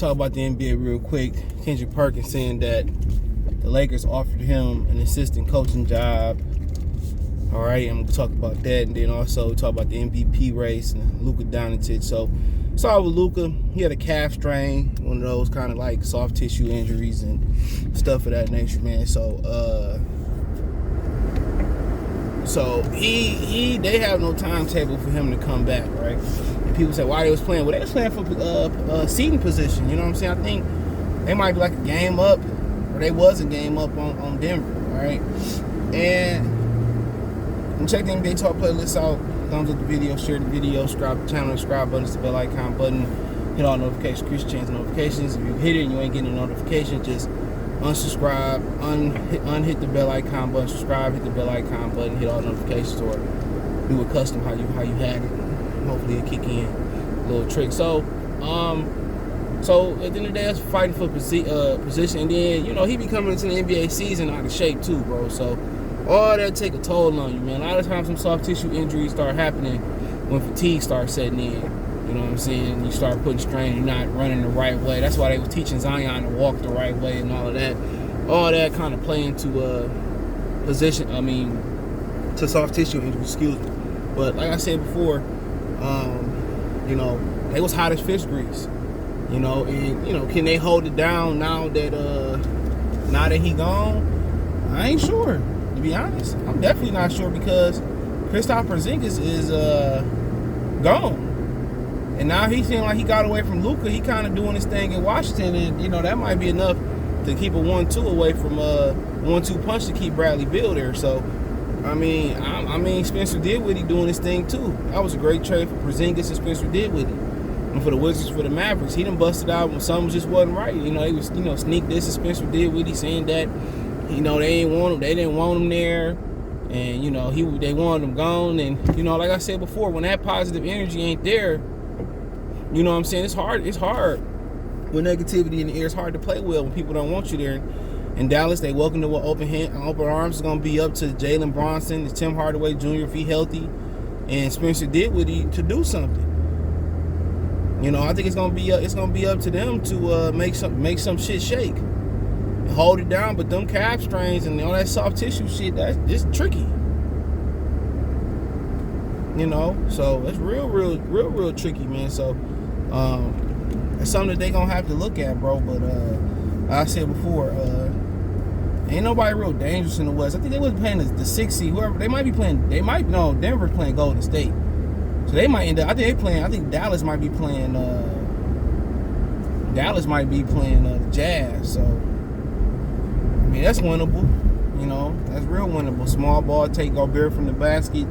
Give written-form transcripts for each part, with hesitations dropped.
talk about the NBA real quick. Kendrick Perkins saying that the Lakers offered him an assistant coaching job. All right, I'm gonna talk about that, and then also talk about the MVP race and Luka Doncic. So, started with Luka. He had a calf strain, one of those kind of like soft tissue injuries and stuff of that nature, man. So they have no timetable for him to come back, right? And people say why they was playing. Well, they was playing for seating position. You know what I'm saying? I think they might be like a game up, or they was a game up on Denver, right? And check the NBA Talk playlist out. Thumbs up the video, share the video, subscribe to the channel, subscribe button, the bell icon button, hit all notifications, increase change notifications. If you hit it and you ain't getting a notification, just unsubscribe, unhit the bell icon button, subscribe, hit the bell icon button, hit all notifications, or do a custom how you had it. Hopefully it kick in a little trick. So at the end of the day, that's fighting for position, and then he be coming into the NBA season out of shape too, bro. So all that take a toll on you, man. A lot of times some soft tissue injuries start happening when fatigue starts setting in. You know what I'm saying? You start putting strain, you're not running the right way. That's why they were teaching Zion to walk the right way and all of that. All that kind of play into to soft tissue injuries, excuse me. But like I said before, they was hot as fish grease. And can they hold it down now that he gone? I ain't sure. To be honest, I'm definitely not sure, because Kristaps Porzingis is gone, and now he seems like he got away from Luka. He kind of doing his thing in Washington, and that might be enough to keep a 1-2 away from 1-2 punch to keep Bradley Beal there. So, I mean, Spencer Dinwiddie doing his thing too. That was a great trade for Porzingis and Spencer Dinwiddie. And for the Wizards, for the Mavericks, he done busted out when something just wasn't right. He was sneak this to Spencer Dinwiddie, saying that. They ain't want him. They didn't want him there, and they wanted him gone. And like I said before, when that positive energy ain't there, you know what I'm saying, it's hard. It's hard with negativity in the air. It's hard to play well when people don't want you there. In Dallas, they welcome to with open arms. It's gonna be up to Jalen Bronson, to Tim Hardaway Jr. if he healthy, and Spencer Dinwiddie to do something. I think it's gonna be up to them to make some shit shake. Hold it down, but them calf strains and all that soft tissue shit, it's tricky. So it's real tricky, man. So it's something that they gonna have to look at, bro. But like I said before, ain't nobody real dangerous in the West. I think they was playing the 6 seed, whoever they might be playing. Denver playing Golden State, so they might end up. I think Dallas might be playing. The Jazz. So. That's winnable. That's real winnable. Small ball, take Gobert from the basket.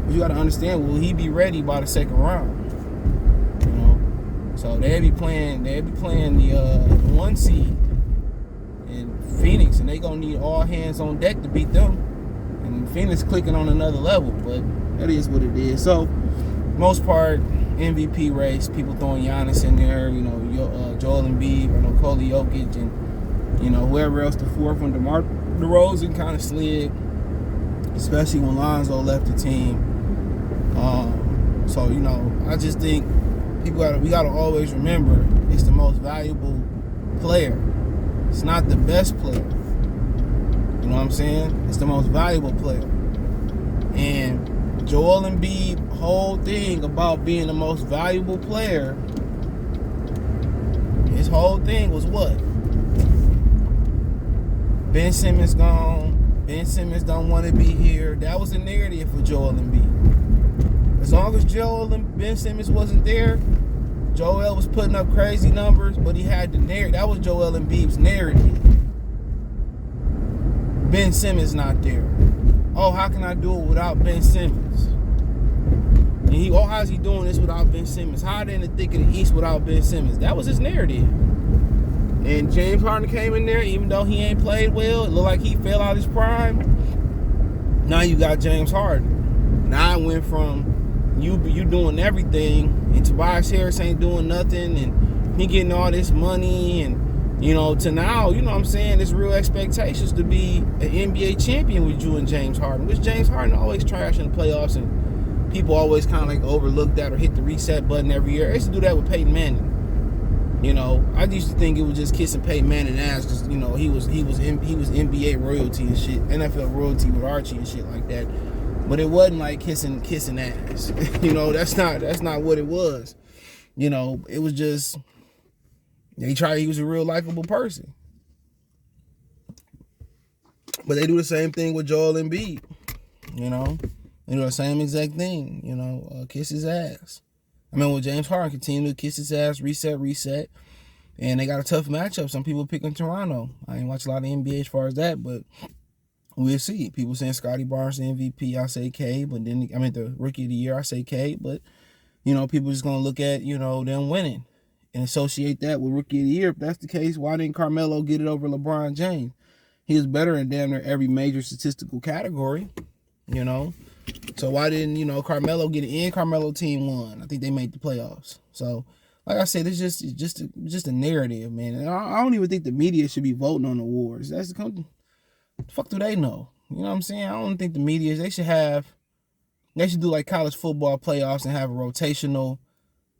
But you got to understand, will he be ready by the second round? So they'll be playing the 1 seed in Phoenix, and they gonna need all hands on deck to beat them. And Phoenix clicking on another level, but that is what it is. So most part, MVP race, people throwing Giannis in there. Joel Embiid or Nikola Jokić, and whoever else the fourth one, DeMar DeRozan kind of slid, especially when Lonzo left the team. I just think we got to always remember it's the most valuable player. It's not the best player. You know what I'm saying? It's the most valuable player. And Joel Embiid's whole thing about being the most valuable player, his whole thing was what? Ben Simmons gone. Ben Simmons don't want to be here. That was the narrative for Joel Embiid. As long as Ben Simmons wasn't there, Joel was putting up crazy numbers, but he had the narrative. That was Joel Embiid's narrative. Ben Simmons not there. Oh, how can I do it without Ben Simmons? And how's he doing this without Ben Simmons? How are they in the thick of the East without Ben Simmons? That was his narrative. And James Harden came in there, even though he ain't played well. It looked like he fell out his prime. Now you got James Harden. Now it went from you doing everything, and Tobias Harris ain't doing nothing, and he getting all this money, and to now, what I'm saying, there's real expectations to be an NBA champion with you and James Harden, which James Harden always trash in the playoffs, and people always kind of like overlook that or hit the reset button every year. They used to do that with Peyton Manning. I used to think it was just kissing Peyton Manning ass because he was NBA royalty and shit, NFL royalty with Archie and shit like that. But it wasn't like kissing ass. That's not what it was. It was just he was a real likable person. But they do the same thing with Joel Embiid. They do the same exact thing. Kiss his ass. With James Harden, continue to kiss his ass, reset. And they got a tough matchup. Some people picking Toronto. I ain't watch a lot of NBA as far as that, but we'll see. People saying Scotty Barnes the MVP. I say K, but then the rookie of the year. I say K, but people just gonna look at them winning and associate that with rookie of the year. If that's the case, why didn't Carmelo get it over LeBron James? He was better in damn near every major statistical category. So why didn't Carmelo get it in? Carmelo team won. I think they made the playoffs. So like I said, it's just a narrative, man. And I don't even think the media should be voting on awards. That's the fuck do they know? You know what I'm saying? I don't think the media, they should do like college football playoffs and have rotational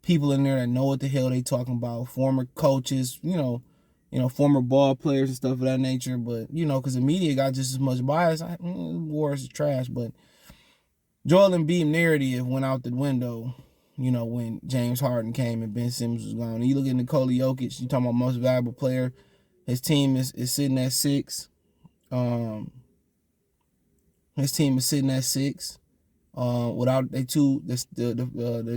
people in there that know what the hell they talking about. Former coaches, former ball players and stuff of that nature. But, because the media got just as much bias. Awards is trash, but Joel Embiid narrative went out the window, when James Harden came and Ben Simmons was gone. And you look at Nikola Jokić, you talking about most valuable player. His team is sitting at 6. His team is sitting at 6. Without the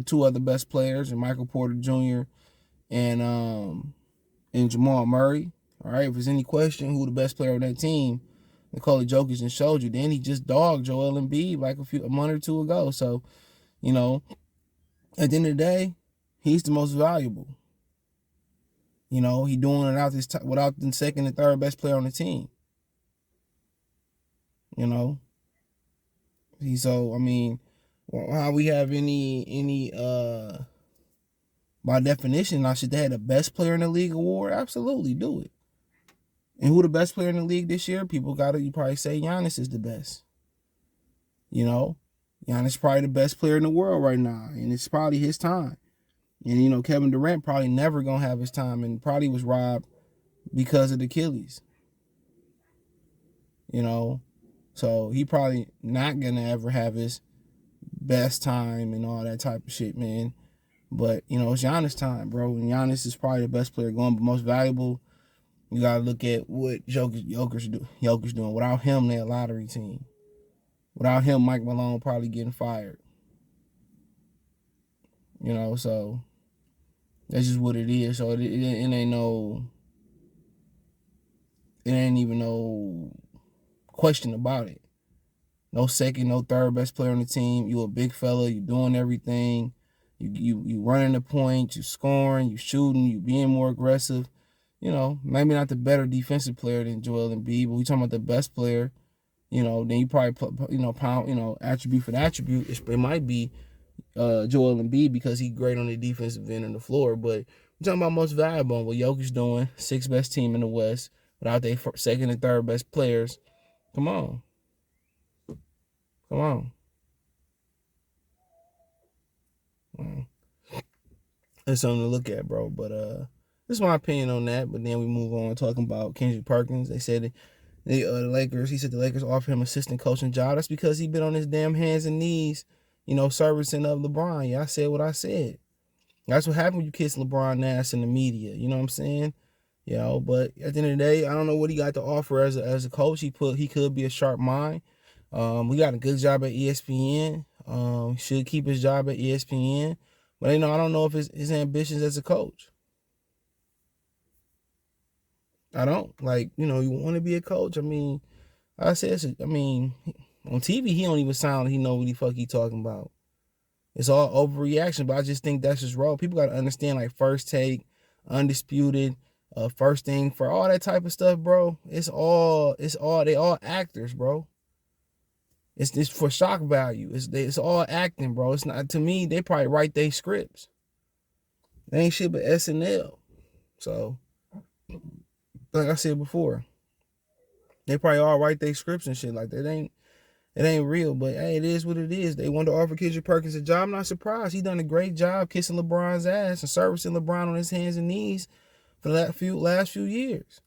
two other best players, and Michael Porter Jr. and Jamal Murray. All right, if there's any question who the best player on that team, Nikola Jokić and showed you. Then he just dogged Joel Embiid like a month or two ago. So, at the end of the day, he's the most valuable. He doing it without the second and third best player on the team. How we have any by definition, should they have the best player in the league award? Absolutely, do it. And who the best player in the league this year? You probably say Giannis is the best. Giannis probably the best player in the world right now, and it's probably his time. And Kevin Durant probably never gonna have his time, and probably was robbed because of the Achilles. So he probably not gonna ever have his best time and all that type of shit, man. But it's Giannis time, bro. And Giannis is probably the best player going, but most valuable. You gotta look at what Jokić doing. Without him, they're a lottery team. Without him, Mike Malone probably getting fired. So that's just what it is. So it ain't even no question about it. No second, no third best player on the team. You a big fella. You doing everything. You running the point. You scoring. You shooting. You being more aggressive. Maybe not the better defensive player than Joel Embiid, but we talking about the best player. Then you probably pound attribute for the attribute. It might be Joel Embiid because he's great on the defensive end of the floor. But we're talking about most valuable. What Jokić doing, 6th best team in the West without their second and third best players. Come on. That's something to look at, bro. But this is my opinion on that. But then we move on talking about Kendrick Perkins. They said the Lakers. He said the Lakers offered him assistant coaching job. That's because he been on his damn hands and knees, servicing of LeBron. Yeah, I said what I said. That's what happened when you kiss LeBron ass in the media. You know what I'm saying? But at the end of the day, I don't know what he got to offer as a coach. He could be a sharp mind. We got a good job at ESPN. Should keep his job at ESPN. But I don't know if his ambitions as a coach. I don't. You want to be a coach. On TV he don't even sound like he know what the fuck he talking about. It's all overreaction, but I just think that's just wrong. People got to understand, First Take, Undisputed, First Thing, for all that type of stuff, bro. They all actors, bro. It's for shock value. It's all acting, bro. It's not, to me, they probably write their scripts. They ain't shit but SNL. So, like I said before, they probably all write their scripts and shit like that. It ain't real, but hey, it is what it is. They want to offer Kendrick Perkins a job. I'm not surprised. He done a great job kissing LeBron's ass and servicing LeBron on his hands and knees for the last few years.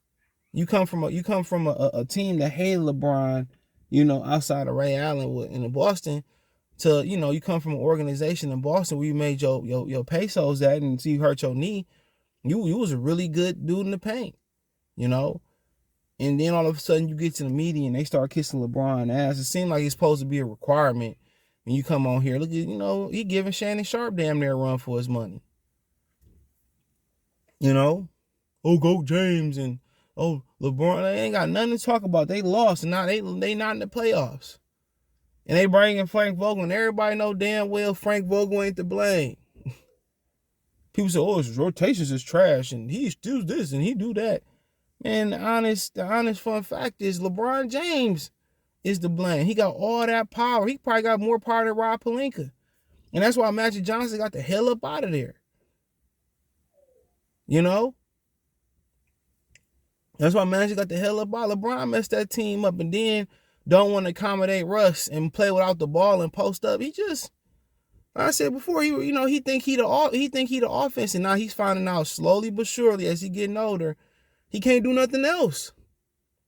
You come from a team that hated LeBron, outside of Ray Allen in Boston, to you come from an organization in Boston where you made your pesos at and you hurt your knee. You was a really good dude in the paint, And then all of a sudden you get to the media and they start kissing LeBron's ass. It seemed like it's supposed to be a requirement when you come on here. Look at, he giving Shannon Sharp damn near a run for his money. Oh, go James and LeBron. They ain't got nothing to talk about. They lost and now they not in the playoffs. And they bring in Frank Vogel and everybody know damn well Frank Vogel ain't to blame. People say, his rotations is trash and he do this and he do that. Man, the honest fun fact is LeBron James is to blame. He got all that power. He probably got more power than Rob Pelinka. And that's why Magic Johnson got the hell up out of there. That's why Magic got the hell up out. LeBron messed that team up and then don't want to accommodate Russ and play without the ball and post up. He just, like I said before, he think he the offense, and now he's finding out slowly but surely as he getting older, he can't do nothing else.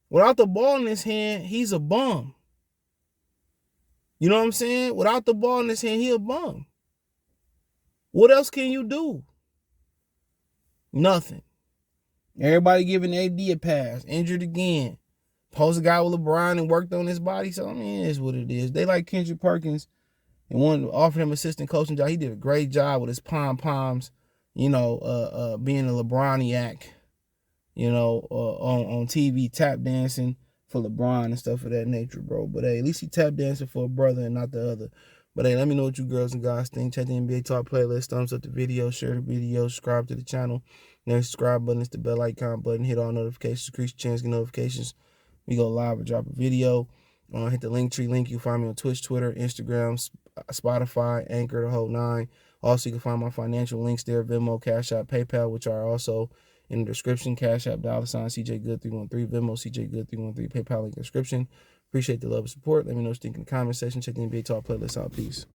Without the ball in his hand, he's a bum. You know what I'm saying? Without the ball in his hand, he a bum. What else can you do? Nothing. Everybody giving AD a pass. Injured again. Posed a guy with LeBron and worked on his body. So, it is what it is. They like Kendrick Perkins and offered him assistant coaching job. He did a great job with his pom-poms, being a LeBroniac, on TV, tap dancing for LeBron and stuff of that nature, bro. But hey, at least he tap dancing for a brother and not the other. But hey, let me know what you girls and guys think. Check the NBA Talk playlist, thumbs up the video, share the video, subscribe to the channel. Next subscribe button is the bell icon button. Hit all notifications, increase your chance to get notifications. We go live or drop a video. Hit the Linktree link. You find me on Twitch, Twitter, Instagram, Spotify, Anchor, the whole nine. Also, you can find my financial links there, Venmo, Cash App, PayPal, which are also in the description. Cash App, $CJ Good 313, Venmo, CJ Good 313, PayPal link description. Appreciate the love and support. Let me know what you think in the comment section. Check the NBA Talk playlist out. Peace.